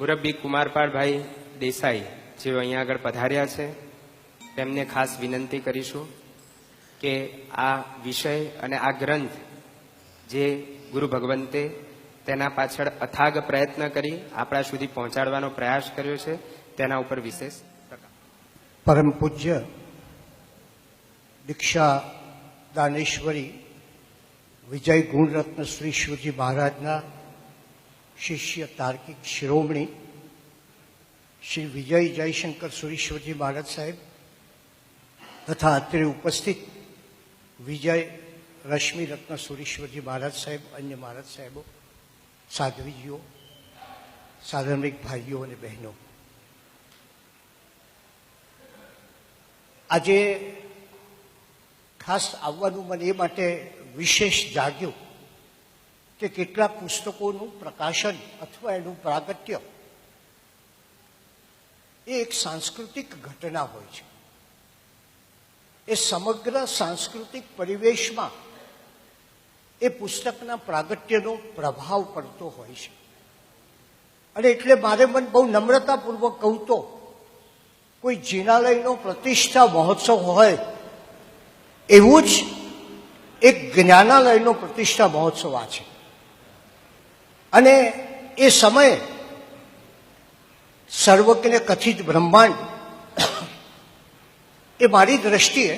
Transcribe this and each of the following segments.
મુરબ્બી કુમારપાળભાઈ દેસાઈ જેઓ અહીંયા આગળ પધાર્યા છે તેમને ખાસ વિનંતી કરીશું કે આ વિષય અને આ ગ્રંથ જે ગુરુ ભગવંતે તેના પાછળ અથાગ પ્રયત્ન કરી આપણા સુધી પહોંચાડવાનો પ્રયાસ કર્યો છે તેના ઉપર વિશેષ પરમ પૂજ્ય દીક્ષા દાનેશ્વરી વિજય ગુણરત્ન શ્રી શિવજી મહારાજના શિષ્ય તાર્કિક શિરોમણી શ્રી વિજય જયશંકર સુરીશ્વરજી મહારાજ સાહેબ તથા અત્રે ઉપસ્થિત વિજય રશ્મિ રત્ન સુરીશ્વરજી મહારાજ સાહેબ, અન્ય મહારાજ સાહેબો, સાધ્વીજીઓ, સાધર્મિક ભાઈઓ અને બહેનો, આજે ખાસ આવવાનું મને એ માટે વિશેષ જાગ્યું કે કેટલાક પુસ્તકોનું પ્રકાશન અથવા એનું પ્રાગટ્ય એ એક સાંસ્કૃતિક ઘટના હોય છે. એ સમગ્ર સાંસ્કૃતિક પરિવેશમાં એ પુસ્તકના પ્રાગટ્યનો પ્રભાવ પડતો હોય છે. અને એટલે મારે મને બહુ નમ્રતાપૂર્વક કહું તો કોઈ જિનાલયનો પ્રતિષ્ઠા મહોત્સવ હોય એવું જ એક જ્ઞાનાલયનો પ્રતિષ્ઠા મહોત્સવ આ છે. અને એ સમયે સર્વજ્ઞ કથિત બ્રહ્માંડ એ મારી દ્રષ્ટિએ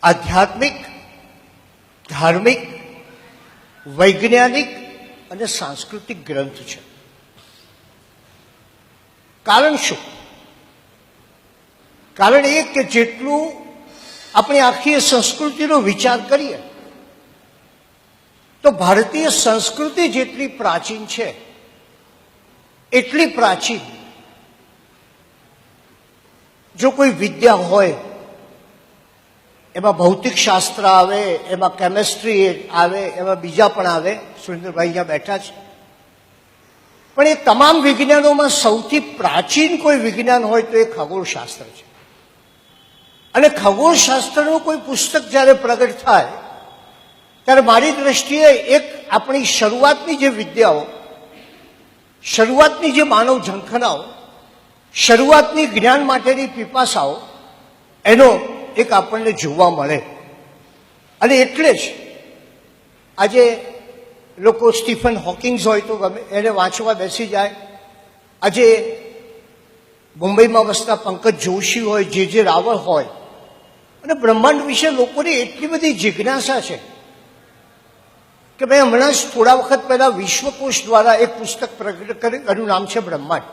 આધ્યાત્મિક, ધાર્મિક, વૈજ્ઞાનિક અને સાંસ્કૃતિક ગ્રંથ છે. કારણ શું? કારણ એ કે જેટલું આપણે આખી સંસ્કૃતિનો વિચાર કરીએ તો ભારતીય સંસ્કૃતિ જેટલી પ્રાચીન છે એટલી પ્રાચીન જો કોઈ વિદ્યા હોય, એમાં ભૌતિક શાસ્ત્ર આવે, એમાં કેમેસ્ટ્રી આવે, એમાં બીજા પણ આવે, સુરેન્દ્રભાઈ અહીંયા બેઠા છે, પણ એ તમામ વિજ્ઞાનોમાં સૌથી પ્રાચીન કોઈ વિજ્ઞાન હોય તો એ ખગોળશાસ્ત્ર છે. અને ખગોળશાસ્ત્રનું કોઈ પુસ્તક જ્યારે પ્રગટ થાય ત્યારે મારી દ્રષ્ટિએ એક આપણી શરૂઆતની જે વિદ્યાઓ, શરૂઆતની જે માનવ ઝંખનાઓ, શરૂઆતની જ્ઞાન માટેની પીપાસાઓ, એનો એક આપણને જોવા મળે. અને એટલે જ આજે લોકો સ્ટીફન હોકિંગ્સ હોય તો ગમે એને વાંચવા બેસી જાય. આજે મુંબઈમાં વસતા પંકજ જોશી હોય, જે રાવળ હોય, અને બ્રહ્માંડ વિશે લોકોની એટલી બધી જિજ્ઞાસા છે કે મેં હમણાં જ થોડા વખત પહેલા વિશ્વકોશ દ્વારા એક પુસ્તક પ્રગટ કર્યું, એનું નામ છે બ્રહ્માંડ.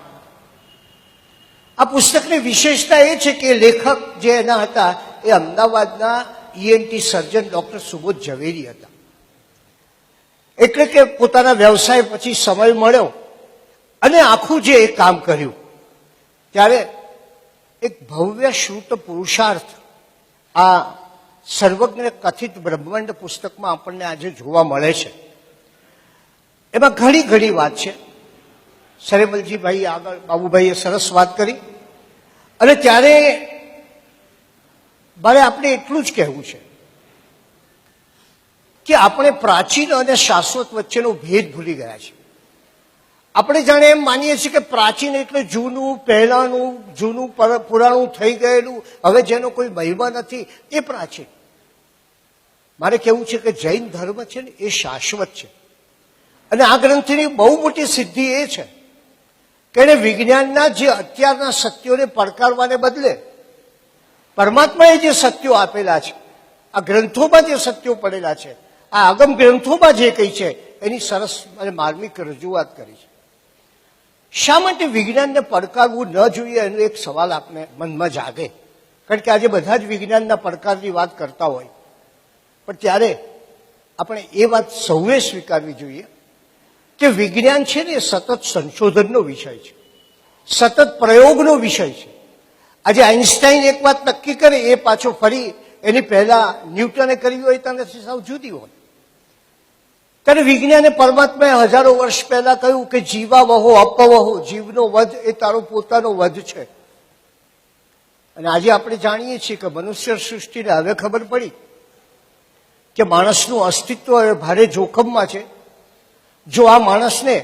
આ પુસ્તકની વિશેષતા એ છે કે લેખક જે એના હતા એ અમદાવાદના ઈએનટી સર્જન ડોક્ટર સુબોધ ઝવેરી હતા. એટલે કે પોતાના વ્યવસાય પછી સમય મળ્યો અને આખું જે એ કામ કર્યું ત્યારે એક ભવ્ય શ્રુત પુરુષાર્થ આ સર્વજ્ઞ કથિત બ્રહ્માંડ પુસ્તકમાં આપણને આજે જોવા મળે છે. એમાં ઘણી ઘણી વાત છે. સરેમલજીભાઈ આગળ બાબુભાઈએ સરસ વાત કરી. અને ત્યારે મારે આપણે એટલું જ કહેવું છે કે આપણે પ્રાચીન અને શાશ્વત વચ્ચેનો ભેદ ભૂલી ગયા છે. આપણે જાણે એમ માનીએ છીએ કે પ્રાચીન એટલે જૂનું, પહેલાનું, જૂનું પુરાણું થઈ ગયેલું, હવે જેનો કોઈ મહિમા નથી, એ પ્રાચીન. મારે કહેવું છે કે જૈન ધર્મ છે ને એ શાશ્વત છે. અને આ ગ્રંથની બહુ મોટી સિદ્ધિ એ છે કે એને વિજ્ઞાનના જે અત્યારના સત્યોને પડકારવાને બદલે પરમાત્માએ જે સત્યો આપેલા છે, આ ગ્રંથોમાં જે સત્યો પડેલા છે, આ આગમ ગ્રંથોમાં જે કંઈ છે એની સરસ અને માર્મિક રજૂઆત કરી છે. શા માટે વિજ્ઞાનને પડકારવું ન જોઈએ એનો એક સવાલ આપને મનમાં જાગે. કારણ કે આજે બધા જ વિજ્ઞાનના પડકારની વાત કરતા હોય, પણ ત્યારે આપણે એ વાત સૌએ સ્વીકારવી જોઈએ કે વિજ્ઞાન છે ને એ સતત સંશોધનનો વિષય છે, સતત પ્રયોગનો વિષય છે. આજે આઈન્સ્ટાઈન એક વાત નક્કી કરે એ પાછો ફરી એની પહેલા ન્યૂટને કરી હોય તેનાથી સાવ જુદી હોય. ત્યારે વિજ્ઞાને પરમાત્માએ હજારો વર્ષ પહેલા કહ્યું કે જીવાવહો અપવહો, જીવનો વધ એ તારો પોતાનો વધ છે. અને આજે આપણે જાણીએ છીએ કે મનુષ્ય સૃષ્ટિને હવે ખબર પડી કે માણસનું અસ્તિત્વ ભારે જોખમમાં છે. જો આ માણસને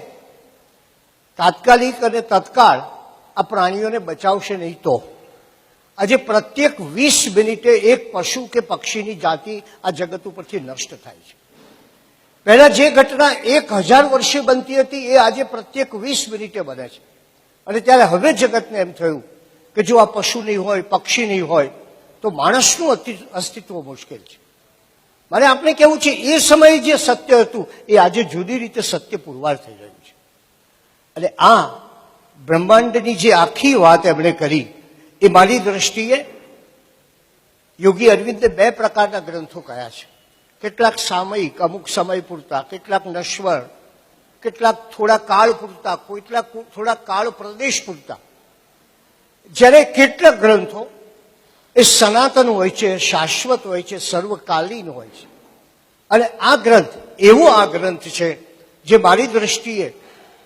તાત્કાલિક અને તત્કાળ આ પ્રાણીઓને બચાવશે નહીં તો આજે પ્રત્યેક 20 મિનિટે એક પશુ કે પક્ષીની જાતિ આ જગત ઉપરથી નષ્ટ થાય છે. પહેલા જે ઘટના 1000 વર્ષે બનતી હતી એ આજે પ્રત્યેક 20 મિનિટે બને છે. અને ત્યારે હવે જગતને એમ થયું કે જો આ પશુ નહીં હોય, પક્ષી નહીં હોય તો માણસનું અસ્તિત્વ મુશ્કેલ છે. મારે આપણે કહેવું છે એ સમયે જે સત્ય હતું એ આજે જુદી રીતે સત્ય પુરવાર થઈ રહ્યું છે. અને આ બ્રહ્માંડની જે આખી વાત એમણે કરી એ મારી દ્રષ્ટિએ યોગી અરવિંદે 2 પ્રકારના ગ્રંથો કયા છે. કેટલાક સામયિક, અમુક સમય પૂરતા, કેટલાક નશ્વર, કેટલાક થોડા કાળ પૂરતા, કેટલાક થોડા કાળ પ્રદેશ પૂરતા. જ્યારે કેટલાક ગ્રંથો એ સનાતન હોય છે, શાશ્વત હોય છે, સર્વકાલીન હોય છે. અને આ ગ્રંથ એવો આ ગ્રંથ છે જે મારી દ્રષ્ટિએ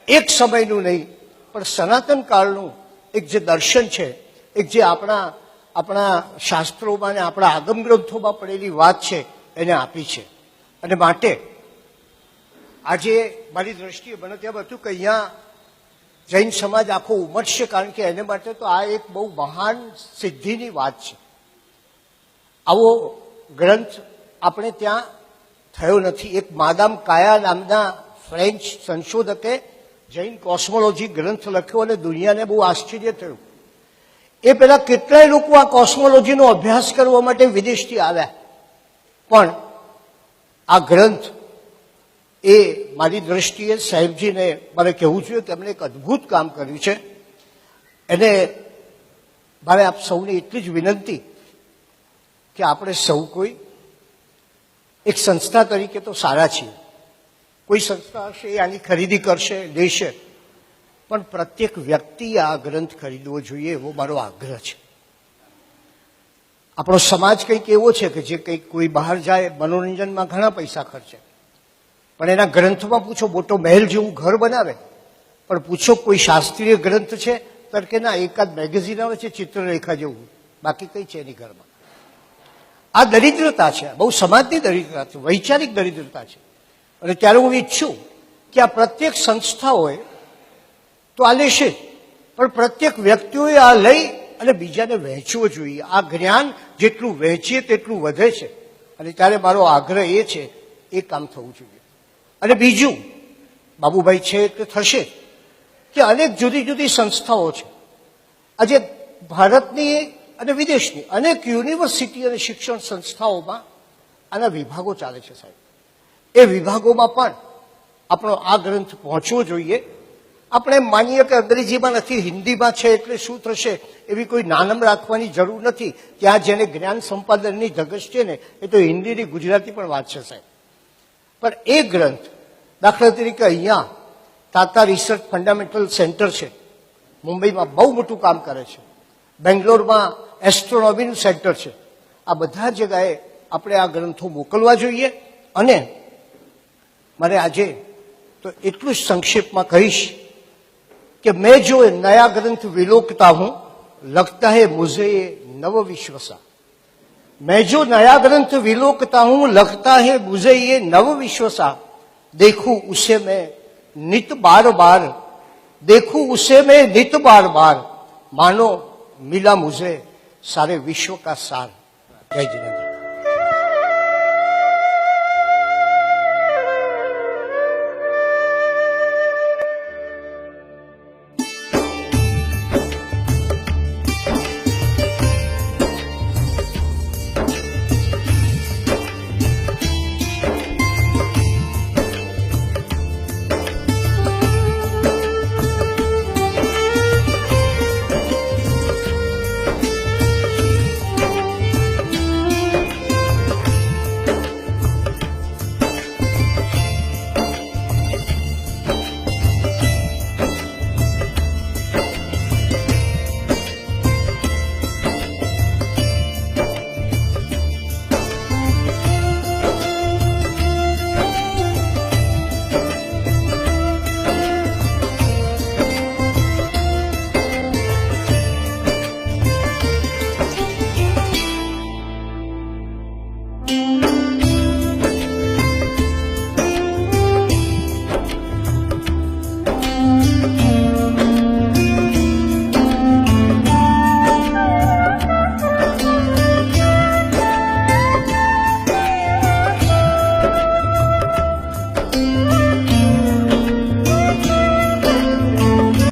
એક સમયનું નહીં પણ સનાતન કાળનું એક જે દર્શન છે, એક જે આપણા શાસ્ત્રોમાં અને આપણા આગમ ગ્રંથોમાં પડેલી વાત છે એને આપી છે. અને માટે આજે મારી દ્રષ્ટિએ મને તેમ હતું કે અહીંયા જૈન સમાજ આખો ઉમટશે, કારણ કે એને માટે તો આ એક બહુ મહાન સિદ્ધિની વાત છે. આવો ગ્રંથ આપણે ત્યાં થયો નથી. એક માદામ કાયા નામના ફ્રેન્ચ સંશોધકે જૈન કોસ્મોલોજી ગ્રંથ લખ્યો અને દુનિયાને બહુ આશ્ચર્ય થયું. એ પહેલા કેટલાય લોકો આ કોસ્મોલોજીનો અભ્યાસ કરવા માટે વિદેશથી આવ્યા, પણ આ ગ્રંથ એ મારી દ્રષ્ટિએ સાહેબજીને મારે કહેવું જોઈએ કે એમણે એક અદ્ભુત કામ કર્યું છે. એને મારે આપ સૌની એટલી જ વિનંતી કે આપણે સૌ કોઈ એક સંસ્થા તરીકે તો સારા છીએ, કોઈ સંસ્થા હશે એ આની ખરીદી કરશે, લેશે, પણ પ્રત્યેક વ્યક્તિએ આ ગ્રંથ ખરીદવો જોઈએ એવો મારો આગ્રહ છે. આપણો સમાજ કંઈક એવો છે કે જે કંઈક કોઈ બહાર જાય મનોરંજનમાં ઘણા પૈસા ખર્ચે, પણ એના ગ્રંથમાં પૂછો મોટો મહેલ જેવું ઘર બનાવે, પણ પૂછો કોઈ શાસ્ત્રીય ગ્રંથ છે તો કે ના, એકાદ મેગેઝિન આવે છે ચિત્રરેખા જેવું, બાકી કંઈ છે એની ઘરમાં. આ દરિદ્રતા છે, બહુ સમાજની દરિદ્રતા છે, વૈચારિક દરિદ્રતા છે. અને ત્યારે હું ઈચ્છું કે આ પ્રત્યેક સંસ્થાઓએ તો આ લેશે જ, પણ પ્રત્યેક વ્યક્તિઓએ આ લઈ અને બીજાને વહેંચવું જોઈએ. આ જ્ઞાન જેટલું વહેંચીએ તેટલું વધે છે. અને ત્યારે મારો આગ્રહ એ છે એ કામ થવું જોઈએ. અને બીજું, બાબુભાઈ છે એટલે થશે કે અનેક જુદી જુદી સંસ્થાઓ છે આજે ભારતની અને વિદેશની અનેક યુનિવર્સિટી અને શિક્ષણ સંસ્થાઓમાં આના વિભાગો ચાલે છે સાહેબ. એ વિભાગોમાં પણ આપણો આ ગ્રંથ પહોંચવો જોઈએ. આપણે માનીએ કે અંગ્રેજીમાં નથી, હિન્દીમાં છે એટલે શું થશે એવી કોઈ નાનમ રાખવાની જરૂર નથી. ત્યાં જેને જ્ઞાન સંપાદનની ધગશ છે ને એ તો હિન્દીની ગુજરાતી પણ વાંચશે સાહેબ. પણ એ ગ્રંથ દાખલા તરીકે અહીંયા તાતા રિસર્ચ ફંડામેન્ટલ સેન્ટર છે, મુંબઈમાં બહુ મોટું કામ કરે છે, બેંગ્લોરમાં એસ્ટ્રોનોમીનું સેન્ટર છે. આ બધા જગાએ આપણે આ ગ્રંથો મોકલવા જોઈએ. અને મારે આજે તો એટલું જ સંક્ષેપમાં કહીશ कि मैं जो नया ग्रंथ विलोकता हूं लगता है मुझे ये नव विश्वसा. मैं जो नया ग्रंथ विलोकता हूं लगता है मुझे ये नव विश्वसा. देखूं उसे मैं नित बार बार, देखूं उसे मैं नित बार बार, मानो मिला मुझे सारे विश्व का सार. जय जिनेन्द्र.